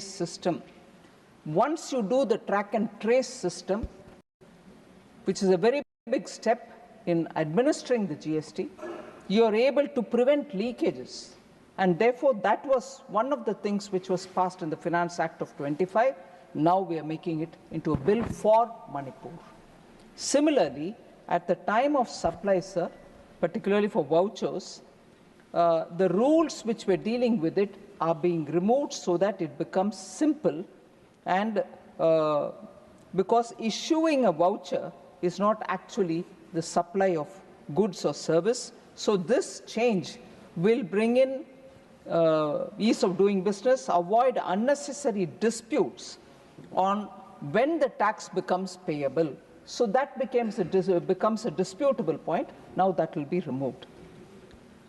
system. Once you do the track and trace system, which is a very big step in administering the GST, you are able to prevent leakages. And therefore, that was one of the things which was passed in the Finance Act of 25. Now we are making it into a bill for Manipur. Similarly, at the time of supply, sir, particularly for vouchers, the rules which we're dealing with it are being removed so that it becomes simple, and because issuing a voucher is not actually the supply of goods or service. So this change will bring in ease of doing business, avoid unnecessary disputes on when the tax becomes payable. So that becomes a disputable point. Now that will be removed.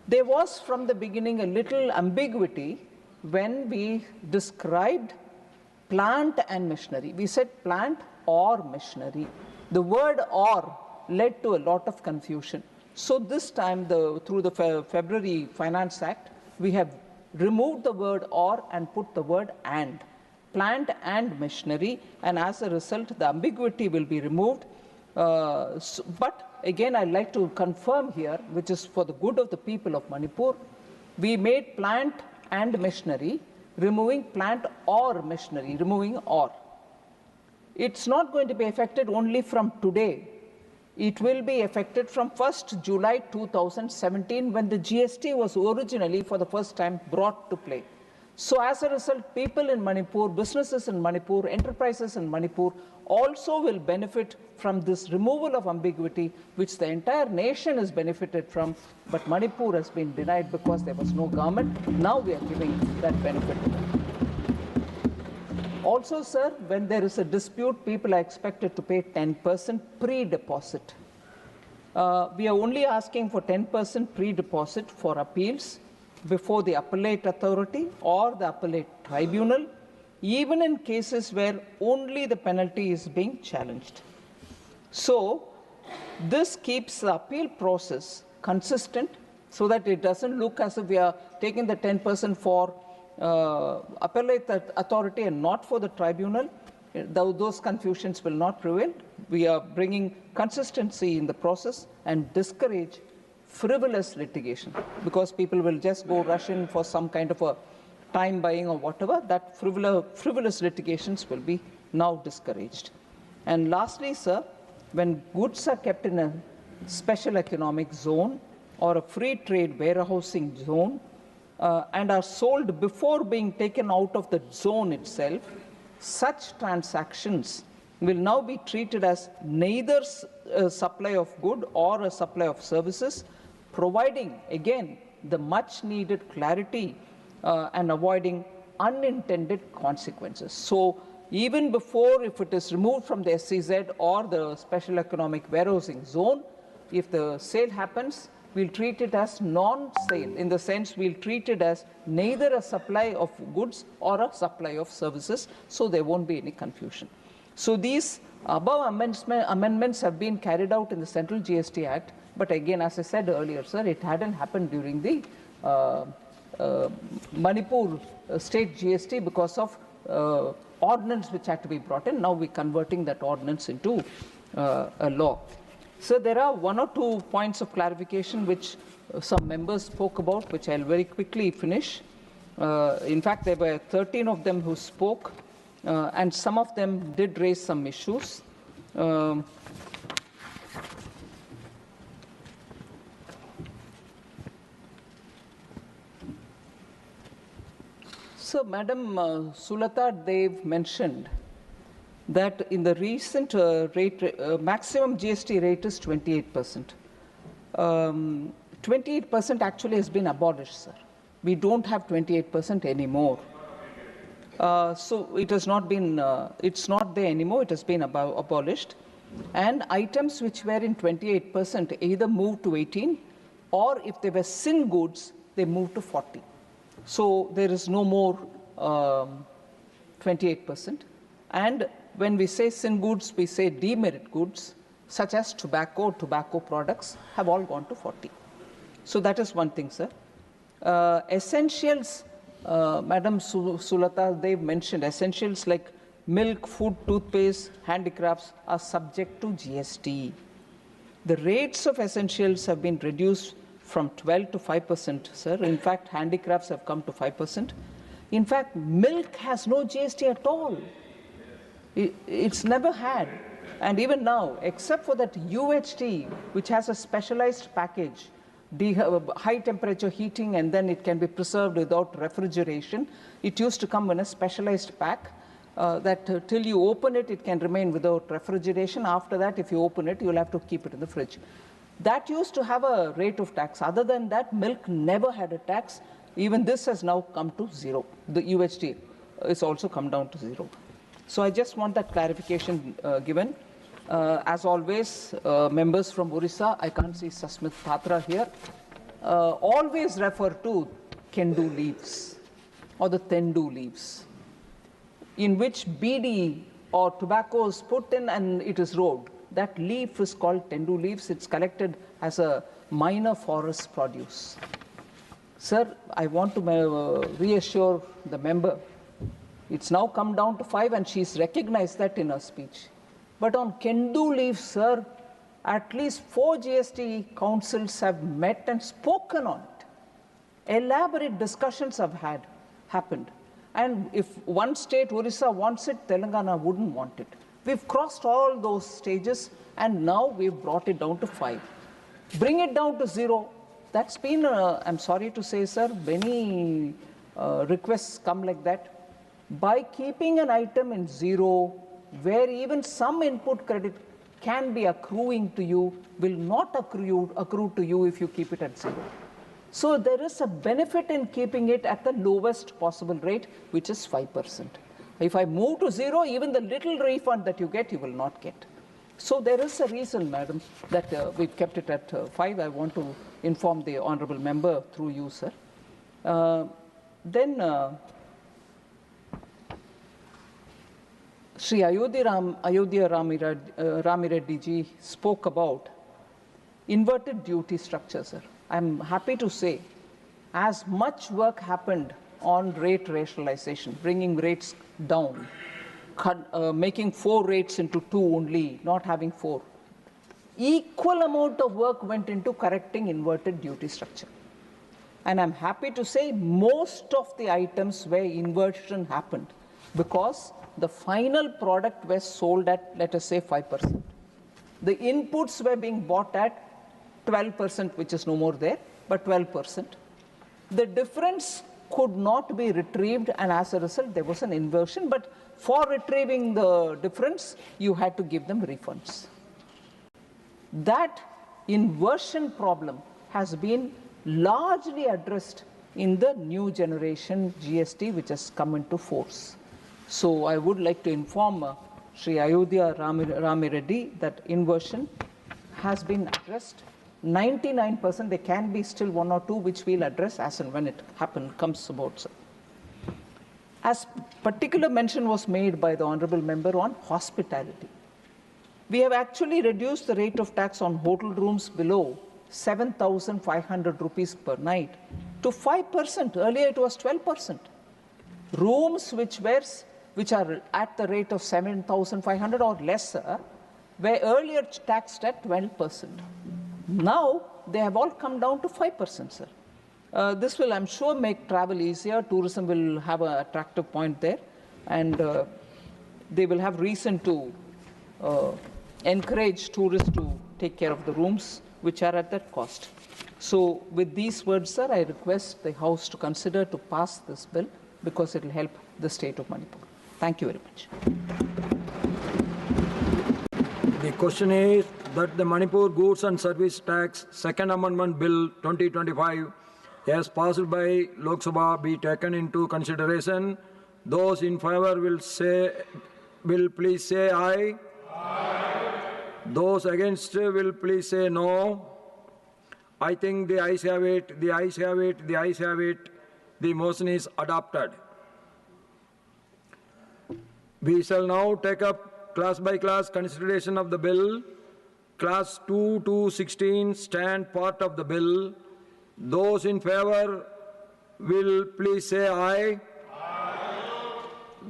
There was from the beginning a little ambiguity when we described plant and machinery. We said plant or machinery. The word or led to a lot of confusion. So this time, through the February Finance Act, we have removed the word or and put the word and. Plant and machinery, and as a result, the ambiguity will be removed. But again, I'd like to confirm here, which is for the good of the people of Manipur, we made plant and machinery, removing plant or machinery, removing or. It's not going to be affected only from today. It will be affected from 1st July 2017, when the GST was originally for the first time brought to play. So as a result, people in Manipur, businesses in Manipur, enterprises in Manipur also will benefit from this removal of ambiguity, which the entire nation has benefited from, but Manipur has been denied because there was no government. Now we are giving that benefit to them. Also, sir, when there is a dispute, people are expected to pay 10% pre-deposit. We are only asking for 10% pre-deposit for appeals before the appellate authority or the appellate tribunal, even in cases where only the penalty is being challenged. So this keeps the appeal process consistent so that it doesn't look as if we are taking the 10% for appellate authority and not for the tribunal. Those confusions will not prevail. We are bringing consistency in the process and discourage frivolous litigation, because people will just go rush in for some kind of a time buying or whatever. That frivolous litigations will be now discouraged. And lastly, sir, when goods are kept in a special economic zone or a free trade warehousing zone and are sold before being taken out of the zone itself, such transactions will now be treated as neither a supply of good or a supply of services, providing, again, the much-needed clarity and avoiding unintended consequences. So even before, if it is removed from the SEZ or the Special Economic Warehousing Zone, if the sale happens, we'll treat it as non-sale, in the sense we'll treat it as neither a supply of goods or a supply of services, so there won't be any confusion. So these above amendments have been carried out in the Central GST Act, but again, as I said earlier, sir, it hadn't happened during the Manipur state GST because of ordinance which had to be brought in. Now we're converting that ordinance into a law. So there are one or two points of clarification which some members spoke about, which I'll very quickly finish. In fact, there were 13 of them who spoke, and some of them did raise some issues. So, Madam Sulata Dev mentioned that in the recent maximum GST rate is 28%. 28% actually has been abolished, sir. We don't have 28% anymore. So it has not been, it's not there anymore. It has been abolished. And items which were in 28% either moved to 18, or if they were sin goods, they moved to 40. So there is no more 28%. And when we say sin goods, we say demerit goods, such as tobacco products, have all gone to 40. So that is one thing, sir. Essentials Madam Sulata, they've mentioned essentials like milk, food, toothpaste, handicrafts are subject to GST. The rates of essentials have been reduced from 12 to 5%, sir. In fact, handicrafts have come to 5%. In fact, milk has no GST at all. It's never had. And even now, except for that UHT, which has a specialized package, high temperature heating, and then it can be preserved without refrigeration. It used to come in a specialized pack that till you open it, it can remain without refrigeration. After that, if you open it, you'll have to keep it in the fridge. That used to have a rate of tax. Other than that, milk never had a tax. Even this has now come to zero. The UHT is also come down to zero. So I just want that clarification given. As always, members from Orissa, I can't see Sasmit Patra here, always refer to Kendu leaves or the Tendu leaves, in which BD or tobacco is put in and it is rolled. That leaf is called Tendu leaves. It's collected as a minor forest produce. Sir, I want to reassure the member. It's now come down to 5 and she's recognized that in her speech. But on Kendu leaf, sir, at least 4 GST councils have met and spoken on it. Elaborate discussions have happened. And if one state, Orissa, wants it, Telangana wouldn't want it. We've crossed all those stages and now we've brought it down to 5. Bring it down to 0. That's been, I'm sorry to say, sir, many requests come like that. By keeping an item in 0, where even some input credit can be accruing to you, will not accrue to you if you keep it at 0. So there is a benefit in keeping it at the lowest possible rate, which is 5%. If I move to 0, even the little refund that you get, you will not get. So there is a reason, madam, that we've kept it at 5. I want to inform the honorable member through you, sir. Sri Ayodhya Ramireddy ji spoke about inverted duty structure, sir. I'm happy to say, as much work happened on rate rationalization, bringing rates down, making 4 rates into 2 only, not having 4. Equal amount of work went into correcting inverted duty structure. And I'm happy to say most of the items where inversion happened because the final product was sold at, let us say, 5%. The inputs were being bought at 12%, which is no more there, but 12%. The difference could not be retrieved, and as a result, there was an inversion. But for retrieving the difference, you had to give them refunds. That inversion problem has been largely addressed in the new generation GST, which has come into force. So I would like to inform Sri Ayodhya Ramireddy that inversion has been addressed. 99%, there can be still 1 or 2 which we'll address as and when it comes about, sir. As particular mention was made by the honorable member on hospitality. We have actually reduced the rate of tax on hotel rooms below 7,500 rupees per night to 5%. Earlier it was 12%. Rooms which are at the rate of 7,500 or lesser were earlier taxed at 12%. Now they have all come down to 5%, sir. This will, I'm sure, make travel easier. Tourism will have an attractive point there, and they will have reason to encourage tourists to take care of the rooms which are at that cost. So with these words, sir, I request the House to consider to pass this bill because it will help the state of Manipur. Thank you very much. The question is that the Manipur Goods and Service Tax Second Amendment Bill 2025 as passed by Lok Sabha be taken into consideration. Those in favor will please say aye. Aye. Those against will please say no. I think the ayes have it, the ayes have it, the ayes have it. The motion is adopted. We shall now take up class by class consideration of the bill. Class 2 to 16 stand part of the bill. Those in favor will please say aye.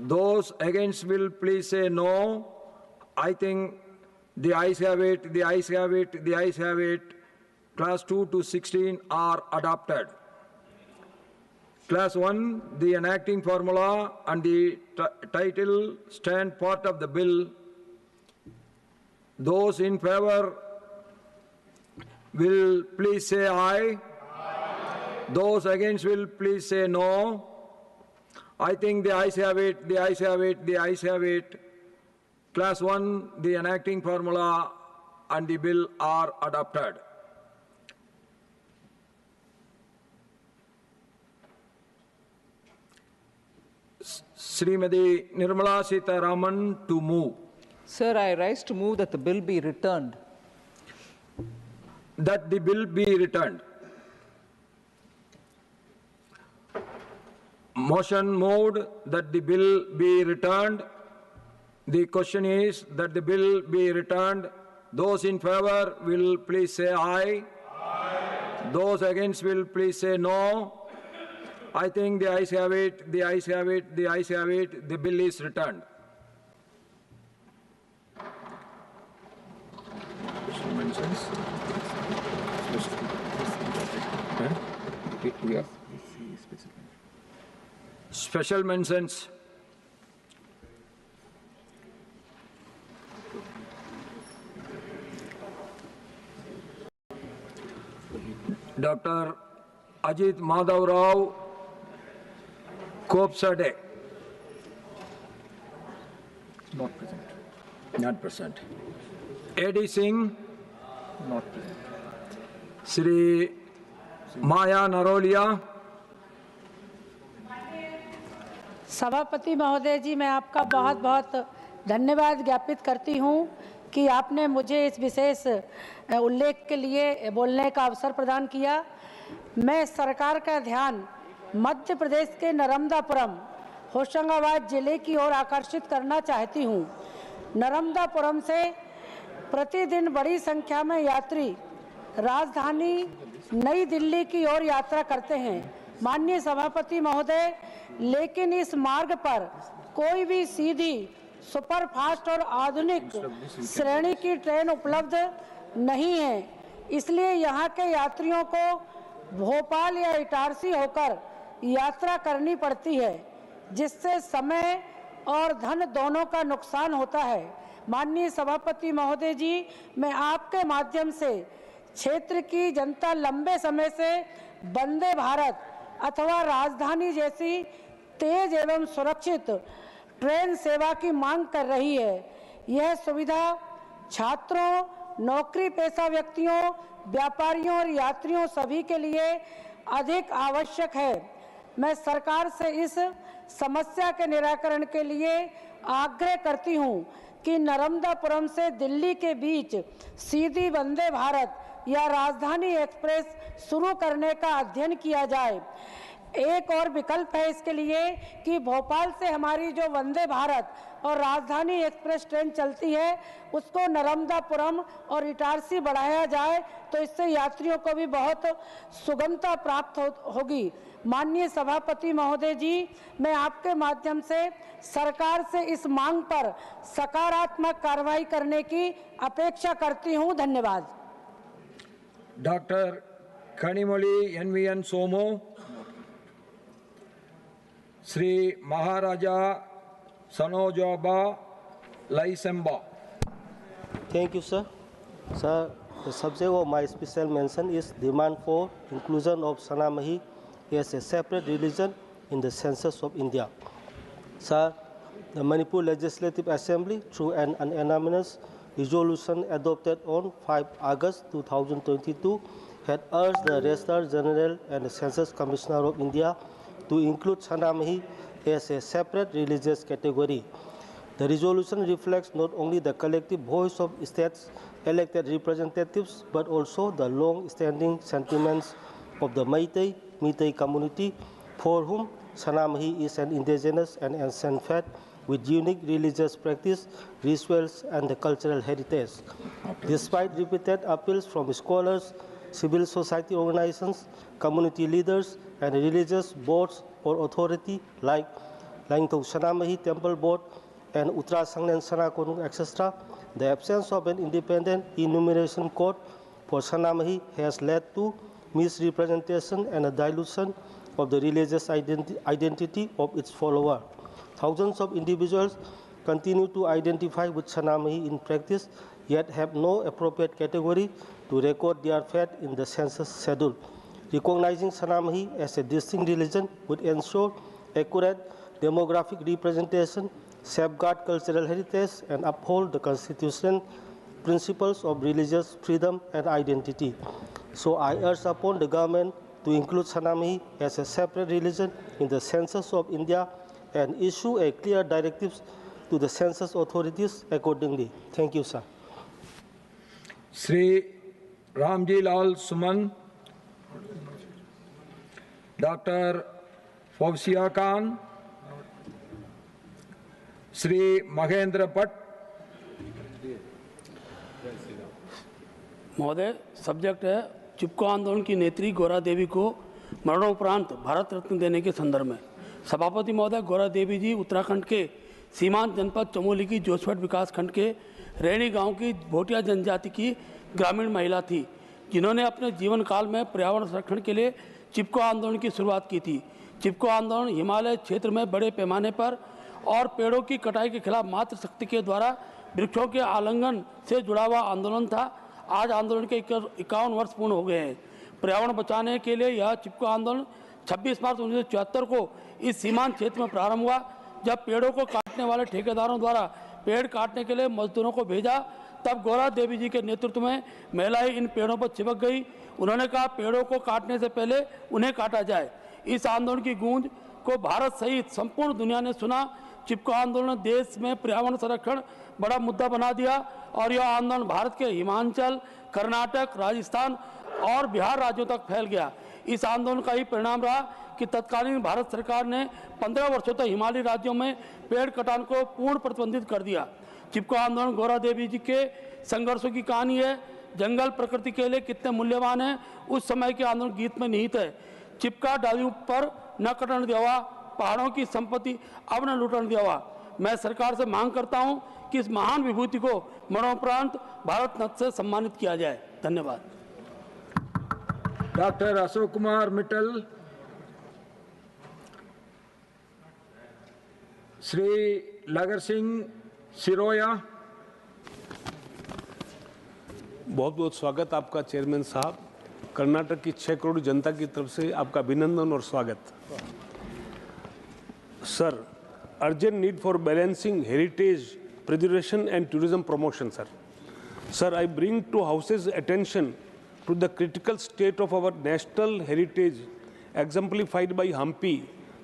Those against will please say no. I think the ayes have it, the ayes have it, the ayes have it. Class 2 to 16 are adopted. Class 1, the enacting formula and the title stand part of the bill. Those in favor will please say aye. Those against will please say no. I think the ayes have it, the ayes have it, the ayes have it. Class 1, the enacting formula and the bill are adopted. Srimati Nirmala Sitharaman to move. Sir, I rise to move that the bill be returned. That the bill be returned. Motion moved that the bill be returned. The question is that the bill be returned. Those in favor will please say aye. Aye. Those against will please say no. I think the ayes have it, the ayes have it, the ayes have it. The bill is returned. Special mentions. Special mentions. Dr. Ajit Madhav Rao, Kopsade. Not present. Not present. A.D. Singh, Not present. Sri Maya Narolia. सभापति महोदय जी, मैं आपका बहुत बहुत धन्यवाद ज्ञापित करती हूं कि आपने मुझे इस विशेष उल्लेख के लिए बोलने का अवसर प्रदान किया। मैं सरकार का ध्यान मध्य प्रदेश के नर्मदापुरम होशंगाबाद जिले की ओर आकर्षित करना चाहती हूं। नर्मदापुरम से प्रतिदिन बड़ी संख्या में यात्री राजधानी नई दिल्ली की ओर यात्रा करते हैं। माननीय सभापति महोदय, लेकिन इस मार्ग पर कोई भी सीधी सुपरफास्ट और आधुनिक श्रेणी की ट्रेन उपलब्ध नहीं है। इसलिए यहाँ के यात्रियों को भोपाल या इटारसी होकर यात्रा करनी पड़ती है, जिससे समय और धन दोनों का नुकसान होता है। माननीय सभापति महोदय जी, मैं आपके माध्यम से क्षेत्र की जनता लंबे समय से वंदे भारत अथवा राजधानी जैसी तेज एवं सुरक्षित ट्रेन सेवा की मांग कर रही है। यह सुविधा छात्रों, नौकरी पेशा व्यक्तियों, व्यापारियों और यात्रियों सभी के लिए अधिक आवश्यक है। मैं सरकार से इस समस्या के निराकरण के लिए आग्रह करती हूं कि नर्मदापुरम से दिल्ली के बीच सीधी वंदे भारत या राजधानी एक्सप्रेस शुरू करने का अध्ययन किया जाए। एक और विकल्प है इसके लिए कि भोपाल से हमारी जो वंदे भारत और राजधानी एक्सप्रेस ट्रेन चलती है उसको नर्मदापुरम और इटारसी बढ़ाया जाए, तो इससे यात्रियों को भी बहुत सुगमता प्राप्त होगी। माननीय सभापति महोदय जी, मैं आपके माध्यम से सरकार से इस मांग पर सकारात्मक कार्रवाई करने की अपेक्षा करती हूं। धन्यवाद। Dr. Kanimoli NVN Somo, Sri Maharaja Sanojaba Laisemba. Thank you, sir. Sir, the subject of my special mention is demand for inclusion of Sanamahi as a separate religion in the census of India. Sir, the Manipur Legislative Assembly, through an unanimous resolution adopted on 5 August 2022, had urged the Registrar General and the Census Commissioner of India to include Sanamahi as a separate religious category. The resolution reflects not only the collective voice of states' elected representatives, but also the long-standing sentiments of the Meitei community, for whom Sanamahi is an indigenous and ancient faith with unique religious practice, rituals, and the cultural heritage. Despite repeated appeals from scholars, civil society organizations, community leaders, and religious boards or authority like Langthong Sanamahi Temple Board and Uttara Sanglen Sana Konung, etc. The absence of an independent enumeration code for Sanamahi has led to misrepresentation and a dilution of the religious identity of its followers. Thousands of individuals continue to identify with Sanamahi in practice, yet have no appropriate category to record their faith in the census schedule. Recognizing Sanamahi as a distinct religion would ensure accurate demographic representation, safeguard cultural heritage, and uphold the constitutional principles of religious freedom and identity. So I urge upon the government to include Sanamahi as a separate religion in the census of India and issue a clear directives to the census authorities accordingly. Thank you, sir. Sri Ramji Lal Suman, Dr. Fawzia Khan, Sri Mahendra Bhatt. महोदय, subject है चिपको आंदोलन की नेत्री गौरा देवी को मरणोपरांत भारत रत्न देने के संदर्भ में। सभापति महोदय, गौरा देवी जी उत्तराखंड के सीमांत जनपद चमोली की जोशवट विकास खंड के रैणी गांव की भोटिया जनजाति की ग्रामीण महिला थी, जिन्होंने अपने जीवन काल में पर्यावरण संरक्षण के लिए चिपको आंदोलन की शुरुआत की थी। चिपको आंदोलन हिमालय क्षेत्र में बड़े पैमाने पर और पेड़ों की कटाई के खिलाफ मातृशक्ति के द्वारा वृक्षों के आलिंगन से जुड़ा हुआ आंदोलन था। आज आंदोलन के 51 वर्ष पूर्ण हो गए हैं। पर्यावरण बचाने के लिए यह चिपको आंदोलन 26 मार्च 1974 को इस सीमांत क्षेत्र में प्रारंभ हुआ, जब पेड़ों को काटने वाले ठेकेदारों द्वारा पेड़ काटने के लिए मजदूरों को भेजा। तब गौरा देवी जी के नेतृत्व में महिलाएं इन पेड़ों पर चिपक गई। उन्होंने कहा, पेड़ों को काटने से पहले उन्हें काटा जाए। इस आंदोलन की गूंज को भारत सहित संपूर्ण दुनिया ने सुना। चिपको आंदोलन ने देश में पर्यावरण संरक्षण बड़ा मुद्दा बना दिया और यह आंदोलन भारत के हिमाचल, कर्नाटक, राजस्थान और बिहार राज्यों तक फैल गया। इस आंदोलन का ही परिणाम रहा कि तत्कालीन भारत सरकार ने 15 वर्षों तक हिमालयी राज्यों में पेड़ कटान को पूर्ण प्रतिबंधित कर दिया। चिपको आंदोलन गौरा देवी जी के संघर्षों की कहानी है। जंगल प्रकृति के लिए कितने मूल्यवान है, उस समय के आंदोलन गीत में निहित है। चिपका डालियों पर न कटन देवा, पहाड़ों की संपत्ति अब न लूटन देवा। मैं सरकार से मांग करता हूं कि इस महान विभूति को मरणोपरांत भारत रत्न से सम्मानित किया जाए। धन्यवाद। Dr. Ashok Kumar Mittal, Sri Lagar Singh Siroya. बहुत बहुत स्वागत आपका चेयरमैन साहब। कर्नाटक की 6 करोड़ जनता की तरफ से आपका अभिनंदन और स्वागत। Sir, urgent need for balancing heritage preservation and tourism promotion, sir. Sir, I bring to House's attention to the critical state of our national heritage exemplified by Hampi,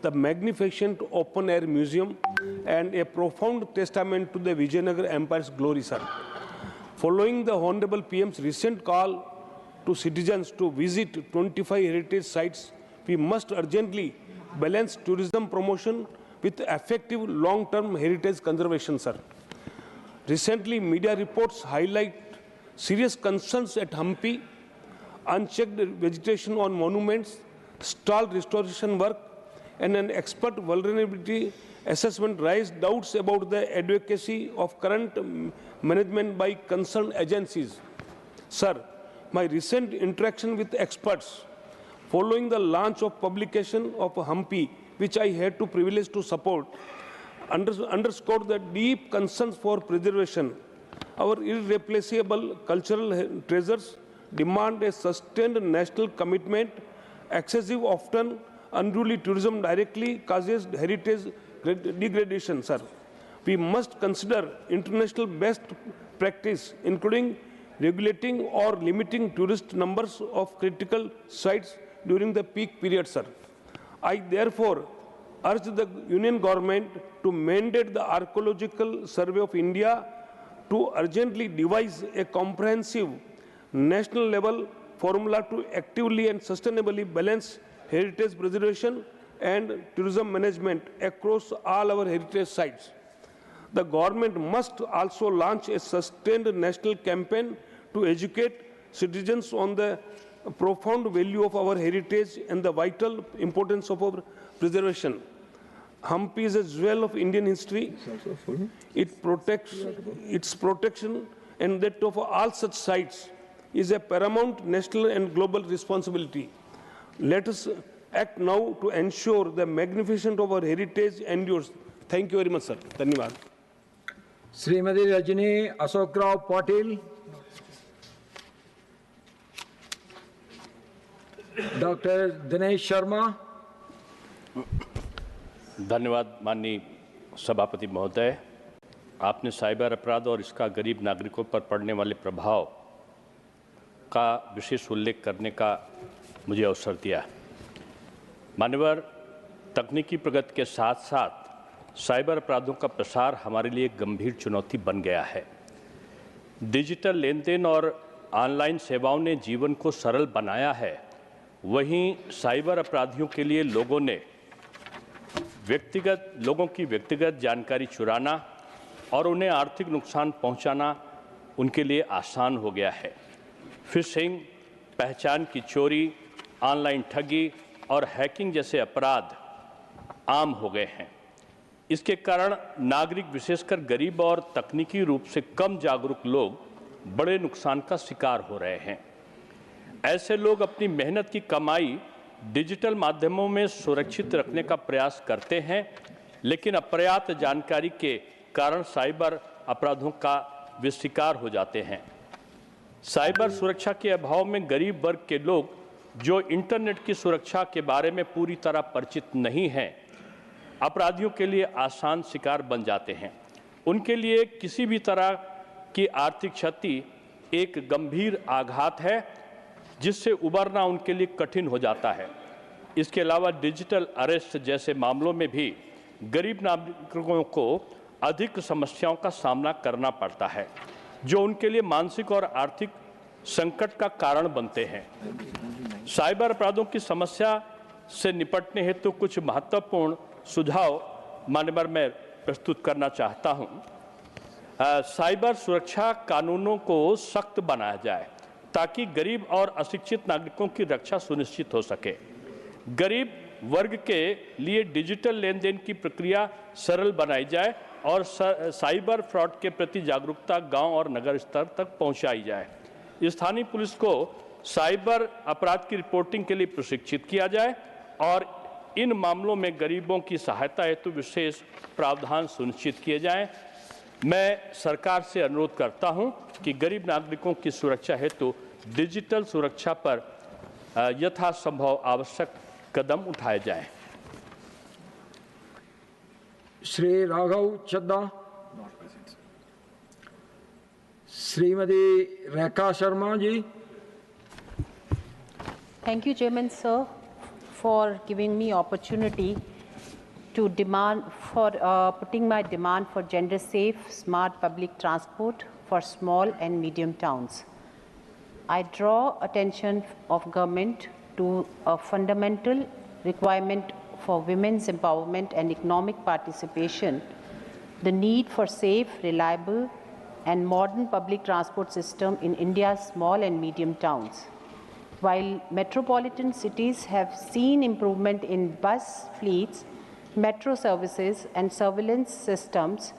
the magnificent open-air museum and a profound testament to the Vijayanagar Empire's glory, sir. Following the Honorable PM's recent call to citizens to visit 25 heritage sites, we must urgently balance tourism promotion with effective long-term heritage conservation, sir. Recently, media reports highlight serious concerns at Hampi, unchecked vegetation on monuments, stalled restoration work, and an expert vulnerability assessment raised doubts about the adequacy of current management by concerned agencies. Sir, my recent interaction with experts following the launch of publication of Hampi, which I had the privilege to support, underscored the deep concerns for preservation. Our irreplaceable cultural treasures demand a sustained national commitment. Excessive, often unruly tourism directly causes heritage degradation, sir. We must consider international best practice, including regulating or limiting tourist numbers of critical sites during the peak period, sir. I therefore urge the Union government to mandate the Archaeological Survey of India to urgently devise a comprehensive national level formula to actively and sustainably balance heritage preservation and tourism management across all our heritage sites. The government must also launch a sustained national campaign to educate citizens on the profound value of our heritage and the vital importance of our preservation. Hampi is a jewel of Indian history. Its protection and that of all such sites is a paramount national and global responsibility. Let us act now to ensure the magnificence of our heritage endures. Thank you very much, sir. Dhanyavad. Srimati Rajini Ashokrao Patil. Dr. Dinesh Sharma. धन्यवाद माननीय सभापति महोदय, आपने cyber अपराध और इसका गरीब नागरिकों पर पड़ने वाले प्रभाव का विशेष उल्लेख करने का मुझे अवसर दिया। मान्यवर, तकनीकी प्रगति के साथ साथ साइबर अपराधों का प्रसार हमारे लिए एक गंभीर चुनौती बन गया है। डिजिटल लेन देन और ऑनलाइन सेवाओं ने जीवन को सरल बनाया है, वहीं साइबर अपराधियों के लिए लोगों की व्यक्तिगत जानकारी चुराना और उन्हें आर्थिक नुकसान पहुंचाना उनके लिए आसान हो गया है। फिशिंग, पहचान की चोरी, ऑनलाइन ठगी और हैकिंग जैसे अपराध आम हो गए हैं। इसके कारण नागरिक, विशेषकर गरीब और तकनीकी रूप से कम जागरूक लोग बड़े नुकसान का शिकार हो रहे हैं। ऐसे लोग अपनी मेहनत की कमाई डिजिटल माध्यमों में सुरक्षित रखने का प्रयास करते हैं, लेकिन अपर्याप्त जानकारी के कारण साइबर अपराधों का वे शिकार हो जाते हैं। साइबर सुरक्षा के अभाव में गरीब वर्ग के लोग जो इंटरनेट की सुरक्षा के बारे में पूरी तरह परिचित नहीं हैं, अपराधियों के लिए आसान शिकार बन जाते हैं। उनके लिए किसी भी तरह की आर्थिक क्षति एक गंभीर आघात है, जिससे उबरना उनके लिए कठिन हो जाता है। इसके अलावा डिजिटल अरेस्ट जैसे मामलों में भी गरीब नागरिकों को अधिक समस्याओं का सामना करना पड़ता है, जो उनके लिए मानसिक और आर्थिक संकट का कारण बनते हैं। साइबर अपराधों की समस्या से निपटने हेतु कुछ महत्वपूर्ण सुझाव मान्यवर मैं प्रस्तुत करना चाहता हूं। साइबर सुरक्षा कानूनों को सख्त बनाया जाए ताकि गरीब और अशिक्षित नागरिकों की रक्षा सुनिश्चित हो सके। गरीब वर्ग के लिए डिजिटल लेन देन की प्रक्रिया सरल बनाई जाए और साइबर फ्रॉड के प्रति जागरूकता गांव और नगर स्तर तक पहुंचाई जाए। स्थानीय पुलिस को साइबर अपराध की रिपोर्टिंग के लिए प्रशिक्षित किया जाए और इन मामलों में गरीबों की सहायता हेतु विशेष प्रावधान सुनिश्चित किए जाएं। मैं सरकार से अनुरोध करता हूं कि गरीब नागरिकों की सुरक्षा हेतु डिजिटल सुरक्षा पर यथासंभव आवश्यक कदम उठाए जाएं। श्री राघव चड्डा। Shrimati Rekha Sharma ji. Thank you, Chairman, sir, for giving me opportunity to putting my demand for gender-safe, smart public transport for small and medium towns. I draw attention of government to a fundamental requirement for women's empowerment and economic participation, the need for safe, reliable, and modern public transport system in India's small and medium towns. While metropolitan cities have seen improvement in bus fleets, metro services, and surveillance systems,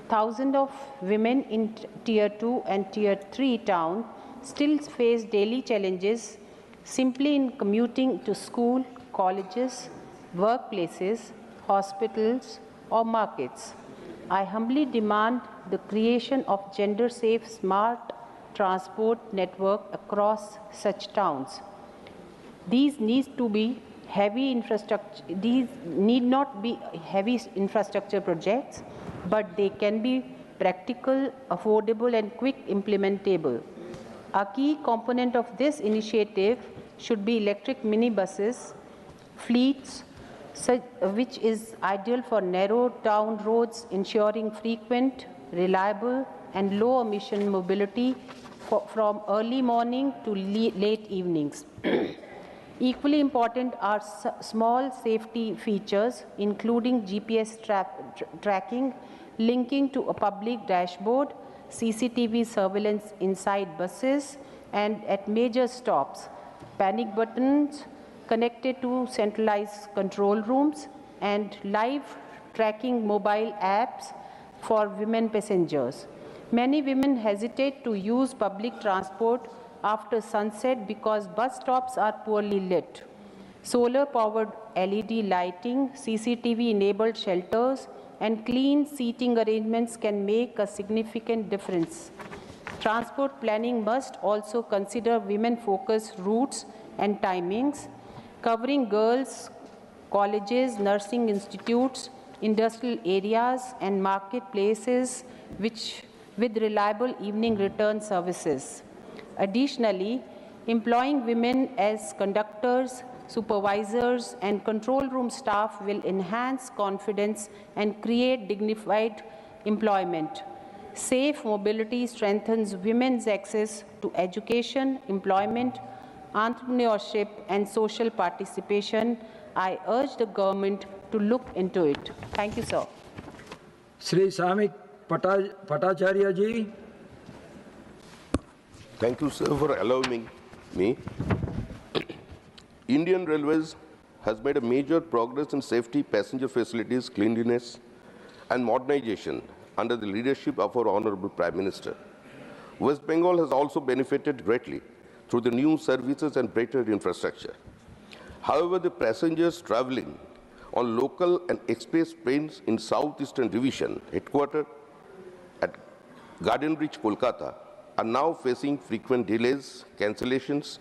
thousands of women in Tier 2 and Tier 3 towns still face daily challenges simply in commuting to school, colleges, workplaces, hospitals, or markets. I humbly demand the creation of gender-safe, smart transport network across such towns. These need not be heavy infrastructure projects, but they can be practical, affordable, and quick implementable. A key component of this initiative should be electric minibuses, fleets, which is ideal for narrow town roads, ensuring frequent, reliable, and low-emission mobility from early morning to late evenings. Equally important are small safety features, including GPS tracking, linking to a public dashboard, CCTV surveillance inside buses and at major stops, panic buttons connected to centralized control rooms, and live tracking mobile apps for women passengers. Many women hesitate to use public transport after sunset because bus stops are poorly lit. Solar-powered LED lighting, CCTV-enabled shelters, and clean seating arrangements can make a significant difference. Transport planning must also consider women-focused routes and timings, covering girls' colleges, nursing institutes, industrial areas, and marketplaces with reliable evening return services. Additionally, employing women as conductors, supervisors, and control room staff will enhance confidence and create dignified employment. Safe mobility strengthens women's access to education, employment, entrepreneurship, and social participation. I urge the government to look into it. Thank you, sir. Sri Samik Patacharya ji. Thank you, sir, for allowing me. Indian Railways has made a major progress in safety, passenger facilities, cleanliness, and modernization under the leadership of our Honorable Prime Minister. West Bengal has also benefited greatly through the new services and better infrastructure. However, the passengers traveling on local and express trains in Southeastern Division, headquartered at Garden Reach, Kolkata, are now facing frequent delays, cancellations,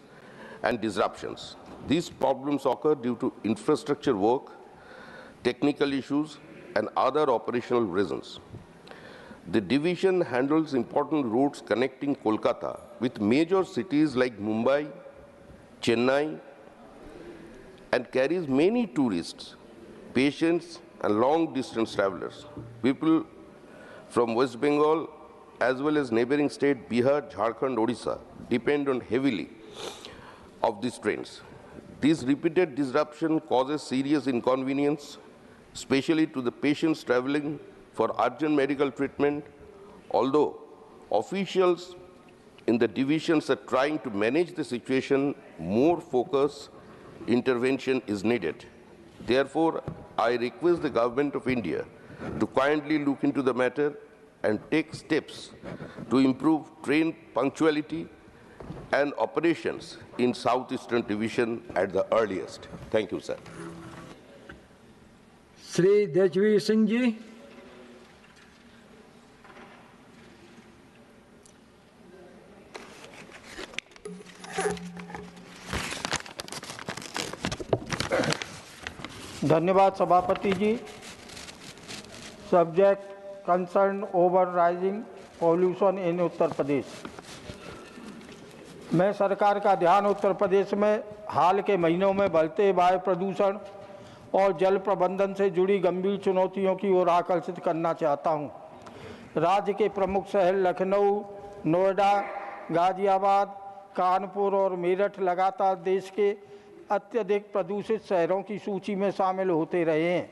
and disruptions. These problems occur due to infrastructure work, technical issues, and other operational reasons. The division handles important routes connecting Kolkata with major cities like Mumbai, Chennai, and carries many tourists, patients, and long-distance travelers. People from West Bengal as well as neighboring state Bihar, Jharkhand, Odisha depend on heavily of these trains. This repeated disruption causes serious inconvenience, especially to the patients traveling for urgent medical treatment. Although officials in the divisions are trying to manage the situation, more focused intervention is needed. Therefore, I request the Government of India to kindly look into the matter and take steps to improve train punctuality and operations in Southeastern Division at the earliest. Thank you, sir. Sri Dejvi Singh ji. धन्यवाद सभापति ji. Subject concern over rising pollution in Uttar Pradesh. मैं सरकार का ध्यान उत्तर प्रदेश में हाल के महीनों में बढ़ते वायु प्रदूषण और जल प्रबंधन से जुड़ी गंभीर चुनौतियों की ओर आकर्षित करना चाहता हूं। राज्य के प्रमुख शहर लखनऊ, नोएडा, गाजियाबाद, कानपुर और मेरठ लगातार देश के अत्यधिक प्रदूषित शहरों की सूची में शामिल होते रहे हैं।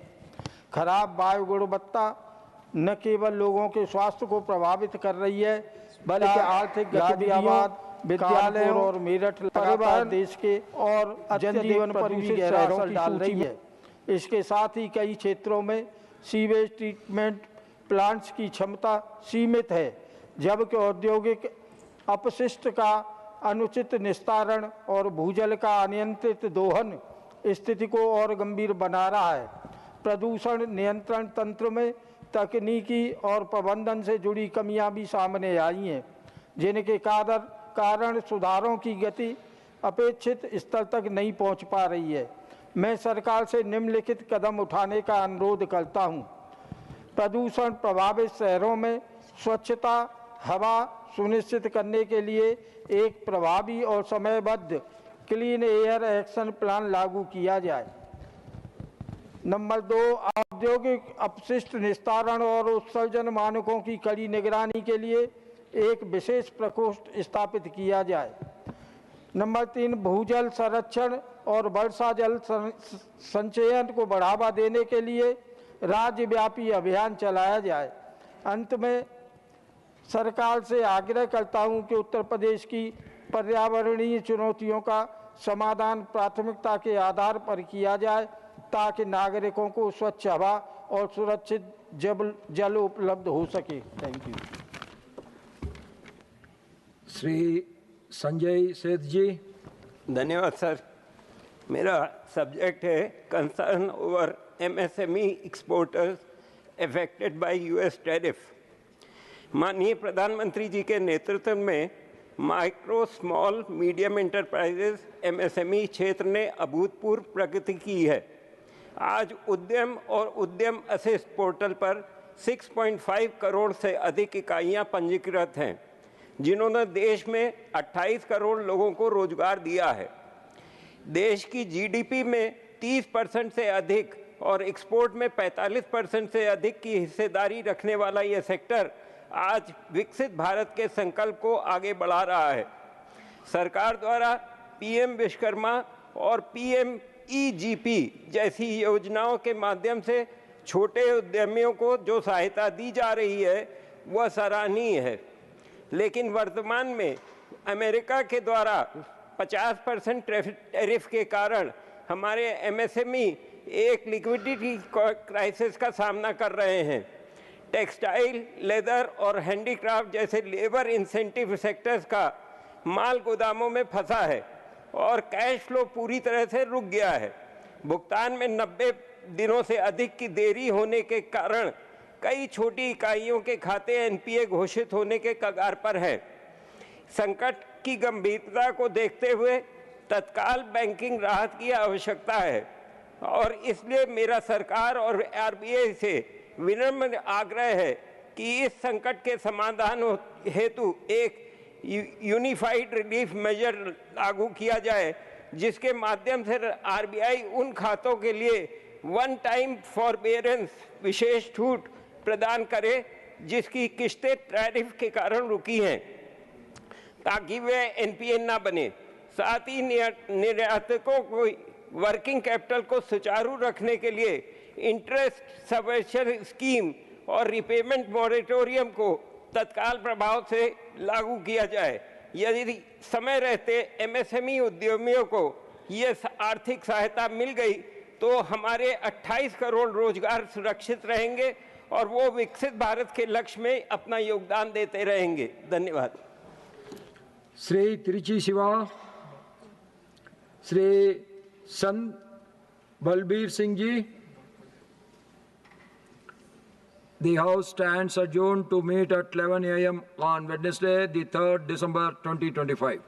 खराब वायु गुणवत्ता न केवल लोगों के स्वास्थ्य को प्रभावित कर रही है, बल्कि आर्थिक गतिविधियों, विद्यालयों और मेरठ परिवहन देश के और जनजीवन पर भी गहरा असर डाल रही है। इसके साथ ही कई क्षेत्रों में सीवेज ट्रीटमेंट प्लांट्स की क्षमता सीमित है, जबकि औद्योगिक अपशिष्ट का अनुचित निस्तारण और भूजल का अनियंत्रित दोहन स्थिति को और गंभीर बना रहा है। प्रदूषण नियंत्रण तंत्र में तकनीकी और प्रबंधन से जुड़ी कमियां भी सामने आई हैं, जिनके कारण सुधारों की गति अपेक्षित स्तर तक नहीं पहुंच पा रही है। मैं सरकार से निम्नलिखित कदम उठाने का अनुरोध करता हूं। प्रदूषण प्रभावित शहरों में स्वच्छता हवा सुनिश्चित करने के लिए एक प्रभावी और समयबद्ध क्लीन एयर एक्शन प्लान लागू किया जाए। नंबर 2, औद्योगिक अपशिष्ट निस्तारण और उत्सर्जन मानकों की कड़ी निगरानी के लिए एक विशेष प्रकोष्ठ स्थापित किया जाए। नंबर 3, भूजल संरक्षण और वर्षा जल संचयन को बढ़ावा देने के लिए राज्यव्यापी अभियान चलाया जाए। अंत में सरकार से आग्रह करता हूं कि उत्तर प्रदेश की पर्यावरणीय चुनौतियों का समाधान प्राथमिकता के आधार पर किया जाए ताकि नागरिकों को स्वच्छ हवा और सुरक्षित जल उपलब्ध हो सके। Thank you. श्री संजय सेठ जी। धन्यवाद सर। मेरा सब्जेक्ट है concern over MSME exporters affected by US tariff. माननीय प्रधानमंत्री जी के नेतृत्व में micro small medium enterprises MSME क्षेत्र ने अभूतपूर्व प्रगति की है। आज उद्यम और उद्यम असिस्ट पोर्टल पर 6.5 करोड़ से अधिक इकाइयां पंजीकृत हैं, जिन्होंने देश में 28 करोड़ लोगों को रोजगार दिया है। देश की GDP में 30% से अधिक और एक्सपोर्ट में 45% से अधिक की हिस्सेदारी रखने वाला यह सेक्टर आज विकसित भारत के संकल्प को आगे बढ़ा रहा है। सरकार द्वारा PM विश्वकर्मा और PMEGP जैसी योजनाओं के माध्यम से छोटे उद्यमियों को जो सहायता दी जा रही है वह सराहनीय है, लेकिन वर्तमान में अमेरिका के द्वारा 50% टैरिफ के कारण हमारे MSME एक लिक्विडिटी क्राइसिस का सामना कर रहे हैं। टेक्सटाइल, लेदर और हैंडीक्राफ्ट जैसे लेबर इंसेंटिव सेक्टर्स का माल गोदामों में फंसा है और कैश फ्लो पूरी तरह से रुक गया है। भुगतान में 90 दिनों से अधिक की देरी होने के कारण कई छोटी इकाइयों के खाते NPA घोषित होने के कगार पर हैं। संकट की गंभीरता को देखते हुए तत्काल बैंकिंग राहत की आवश्यकता है और इसलिए मेरा सरकार और RBI से विनम्र आग्रह है कि इस संकट के समाधान हेतु एक यूनिफाइड रिलीफ मेजर लागू किया जाए, जिसके माध्यम से RBI उन खातों के लिए वन टाइम फॉरबेरेंस विशेष छूट प्रदान करे जिसकी किस्तें टैरिफ के कारण रुकी हैं, ताकि वे NPA ना बने। साथ ही निर्यातकों को वर्किंग कैपिटल को सुचारू रखने के लिए इंटरेस्ट सबवेंशन स्कीम और रिपेमेंट मॉरेटोरियम को तत्काल प्रभाव से लागू किया जाए। यदि समय रहते MSME उद्यमियों को ये आर्थिक सहायता मिल गई तो हमारे 28 करोड़ रोजगार सुरक्षित रहेंगे और वो विकसित भारत के लक्ष्य में अपना योगदान देते रहेंगे। धन्यवाद। श्री त्रिची शिवा। श्री संत Balbir Singh ji. The House stands adjourned to meet at 11 a.m. on Wednesday, the 3rd December 2025.